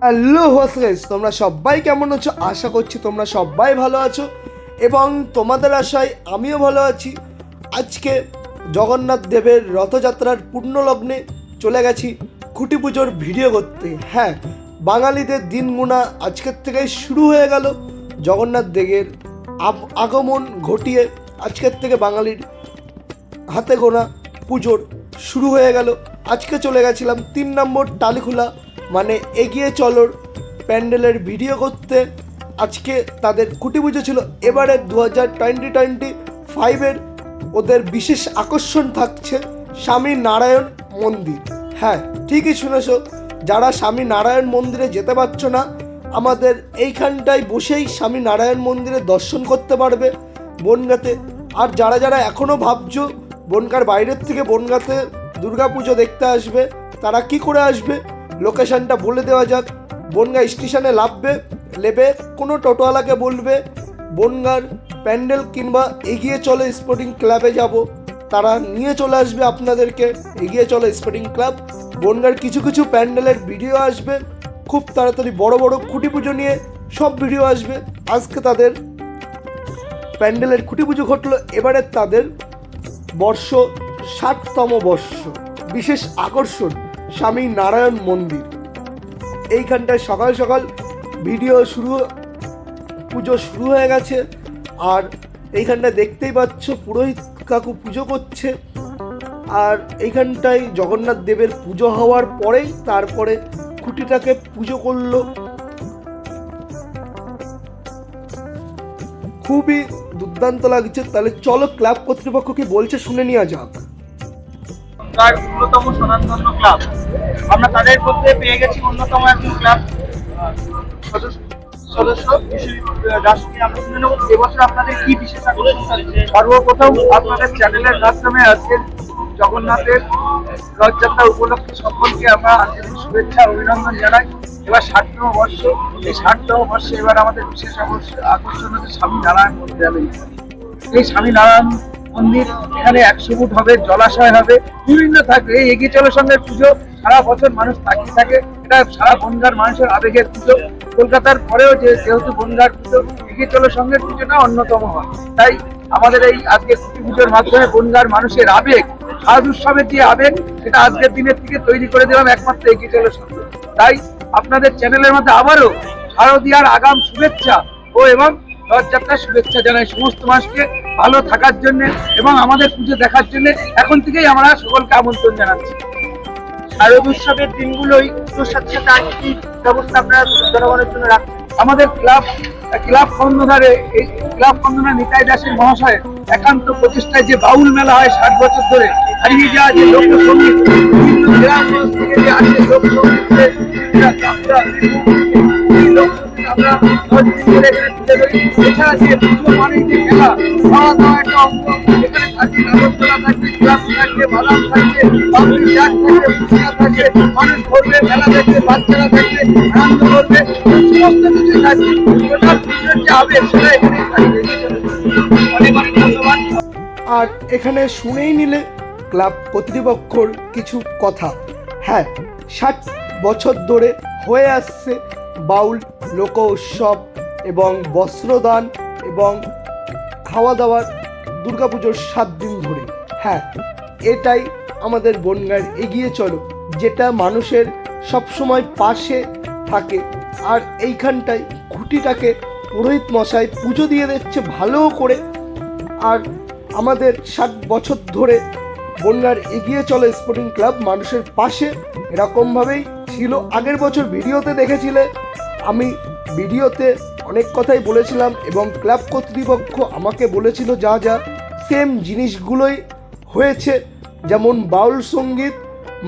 Hello হোসগাইস, তোমরা সবাই কেমন আছো? আশা করছি তোমরা সবাই ভালো আছো এবং তোমাদের আশায় আমিও ভালো আছি। আজকে জগন্নাথ দেবের রথযাত্রার পূর্ণলগ্নে চলে গেছি খুঁটি পুজোর ভিডিও করতে। হ্যাঁ, বাঙালিদের দিন গোনা আজকের থেকেই শুরু হয়ে গেল। জগন্নাথ দেবের আগমন ঘটিয়ে আজকের থেকে বাঙালির হাতে গোনা পুজোর শুরু হয়ে গেল। আজকে চলে গেছিলাম 3 নম্বর টালিখোলা মানে এগিয়ে চলোর প্যান্ডেলের ভিডিও করতে। আজকে তাদের খুঁটি পুজো ছিল। এবারে 2025-এর ওদের বিশেষ আকর্ষণ থাকছে স্বামী নারায়ণ মন্দির। হ্যাঁ, ঠিকই শুনেছ, যারা স্বামী নারায়ণ মন্দিরে যেতে পারছো না, আমাদের এইখানটায় বসেই স্বামী নারায়ণ মন্দিরে দর্শন করতে পারবে বনগাঁতে। আর যারা যারা এখনও ভাবছো বনগাঁর বাইরের থেকে বনগাঁতে দুর্গা পুজো দেখতে আসবে, তারা কি করে আসবে লোকেশনটা বলে দেওয়া যাক। বনগাঁ স্টেশনে নেবে কোনো টোটোওয়ালাকে বলবে বনগাঁর প্যান্ডেল কিংবা এগিয়ে চলে স্পোর্টিং ক্লাবে যাব, তারা নিয়ে চলে আসবে আপনাদেরকে এগিয়ে চলে স্পোর্টিং ক্লাব। বনগাঁর কিছু কিছু প্যান্ডেলের ভিডিও আসবে খুব তাড়াতাড়ি, বড় বড় খুঁটি পুজো নিয়ে সব ভিডিও আসবে। আজকে তাদের প্যান্ডেলের খুঁটি পুজো ঘটলো। এবারে তাদের 60তম বর্ষ, বিশেষ আকর্ষণ স্বামী নারায়ণ মন্দির। এইখানটায় সকাল সকাল পুজো শুরু হয়ে গেছে। আর এইখানটায় দেখতেই পাচ্ছ পুরোহিত কাকু পুজো করছে। আর এইখানটায় জগন্নাথ দেবের পুজো হওয়ার পরেই তারপরে খুঁটিটাকে পুজো করলো। খুবই দুর্দান্ত লাগছে। তাহলে চলো ক্লাব কর্তৃপক্ষ কি বলছে শুনে নেওয়া যাক। অন্যতম স্বনামধন্য ক্লাব, আমরা তাদের মধ্যে পেয়ে গেছি অন্যতম একজন ক্লাব সদস্য রাষ্ট্রকে। আমরা শুনে নেব এবছর আপনাদের কি বিশেষ আকর্ষণ থাকছে। সর্বপ্রথম আপনাদের চ্যানেলের মাধ্যমে আজকে জগন্নাথের রথযাত্রা উপলক্ষে সকলকে আমরা আন্তরিক শুভেচ্ছা অভিনন্দন জানাই। এবার 60তম বর্ষ, এই 60তম বর্ষে এবার আমাদের বিশেষ আকর্ষণ হচ্ছে স্বামী নারায়ণ মন্দির। এই স্বামী নারায়ণ মন্দির এখানে 100 ফুট হবে, জলাশয় হবে, বিভিন্ন থাকবে। এই এগিয়ে চলো সঙ্গের পুজো সারা বছর মানুষ তাকিয়ে থাকে। এটা সারা বনগাঁর মানুষের আবেগের পুজো। কলকাতার পরেও যেহেতু বনগাঁর পুজো, এগিয়ে চলো সঙ্গের পুজোটা অন্যতম হয়। তাই আমাদের এই আজকে খুঁটি পুজোর মাধ্যমে বনগাঁর মানুষের আবেগ, শারদ উৎসবের যে আবেগ, সেটা আজকের দিনের থেকে তৈরি করে দিলাম একমাত্র এগিয়ে চলো সঙ্গে। তাই আপনাদের চ্যানেলের মধ্যে আবারও শারদীয়ার আগাম শুভেচ্ছা এবং রথযাত্রার শুভেচ্ছা জানাই সমস্ত মানুষকে ভালো থাকার জন্য এবং আমাদের পুজো দেখার জন্য এখন থেকেই আমরা সকলকে আমন্ত্রণ জানাচ্ছি। শারদ উৎসবের দিনগুলোই পুজোর সাথে সাথে আর কি ব্যবস্থা আপনারা জনগণের জন্য রাখছেন? আমাদের ক্লাব খন্দনারে এই ক্লাব খন্দনা নিতাই দাসের মহাশয়ের একান্ত প্রচেষ্টায় যে বাউল মেলা হয় 60 বছর ধরে, হারিয়ে যাওয়া যে লোকসঙ্গীত, বিভিন্ন জেলাগুলো থেকে যে আসে লোকসঙ্গীতের আমরা এছাড়া যে পুজো মানে যে মেলা, খাওয়া দাওয়া একটা অঙ্গ, এখানে থাকবে নাগরদোলা থাকবে, ক্লাব থাকবে, বাদাম থাকবে, বাবুই চাট থাকবে, ফুচকা থাকবে, মানুষ ঘুরবে, মেলা দেখবে, বাচ্চারা থাকবে, আনন্দ করবে, সমস্ত কিছু থাকবে। ওটা পুজোর যে আবেগ সেটা এখানেই থাকবে। অনেক অনেক ধন্যবাদ। আর এখানে শুনেই নিলে ক্লাব কর্তৃপক্ষর কিছু কথা। হ্যাঁ, 60 বছর ধরে হয়ে আসছে বাউল লোক উৎসব এবং বস্ত্রদান এবং খাওয়া দাওয়ার দুর্গাপুজোর 7 দিন ধরে। হ্যাঁ, এটাই আমাদের বনগাঁর এগিয়ে চলো, যেটা মানুষের সবসময় পাশে থাকে। আর এইখানটায় খুঁটিটাকে পুরোহিত মশাই পুজো দিয়ে দিচ্ছে ভালো করে। আর আমাদের 60 বছর ধরে বনগাঁর এগিয়ে চলো স্পোর্টিং ক্লাব মানুষের পাশে এরকমভাবেই ছিল। আগের বছর ভিডিওতে দেখেছিলে, আমি ভিডিওতে অনেক কথাই বলেছিলাম এবং ক্লাব কর্তৃপক্ষ আমাকে বলেছিল যা যা সেম জিনিসগুলোই হয়েছে, যেমন বাউল সঙ্গীত,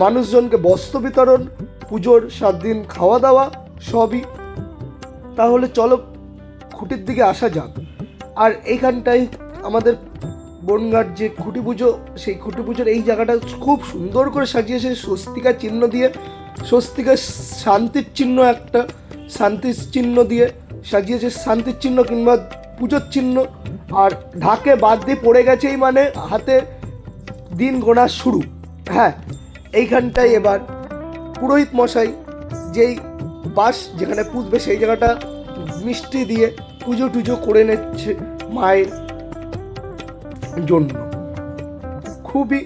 মানুষজনকে বস্ত্র বিতরণ, পুজোর 7 দিন খাওয়া দাওয়া সবই। তাহলে চলো খুঁটির দিকে আসা যাক। আর এইখানটায় আমাদের বনগাঁর যে খুঁটি পুজো, সেই খুঁটি পুজোর এই জায়গাটা খুব সুন্দর করে সাজিয়েছে স্বস্তিকা চিহ্ন দিয়ে, স্বস্তিকা শান্তির চিহ্ন, একটা শান্তির চিহ্ন দিয়ে সাজিয়েছে, শান্তির চিহ্ন কিংবা পুজোর চিহ্ন। আর ঢাকে বাদ দিয়ে পড়ে গেছেই মানে হাতে দিন গোনা শুরু। হ্যাঁ, এইখানটায় এবার পুরোহিত মশাই যেই বাস যেখানে পুষবে সেই জায়গাটা মিষ্টি দিয়ে পুজো টুজো করে নিচ্ছে মায়ের জন্য। খুবই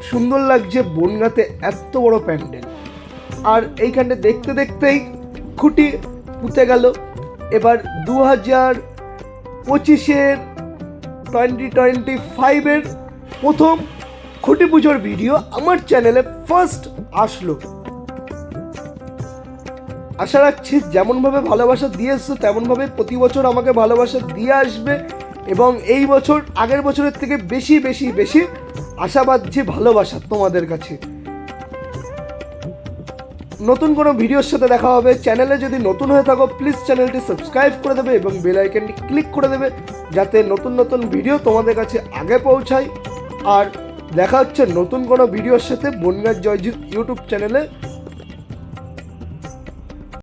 সুন্দর লাগছে বনগাঁতে এত বড় প্যান্ডেল। আর এইখানে দেখতে দেখতেই খুঁটি পুঁতে গেল। এবার 2025-এর 2025-এর প্রথম খুঁটি পুজোর ভিডিও আমার চ্যানেলে ফার্স্ট আসলো। আশা রাখছি যেমনভাবে ভালোবাসা দিয়ে এসছো তেমনভাবে প্রতি বছর আমাকে ভালোবাসা দিয়ে আসবে, এবং এই বছর আগের বছরের থেকে বেশি বেশি বেশি আশাবাদ যে ভালোবাসা তোমাদের কাছে। নতুন কোনো ভিডিওর সাথে দেখা হবে। চ্যানেলে যদি নতুন হয়ে থাকো প্লিজ চ্যানেলটি সাবস্ক্রাইব করে দেবে এবং বেল আইকনটি ক্লিক করে দেবে যাতে নতুন নতুন ভিডিও তোমাদের কাছে আগে পৌঁছায়। আর দেখা হচ্ছে নতুন কোনো ভিডিওর সাথে বনগাঁ জয়জিৎ ইউটিউব চ্যানেলে।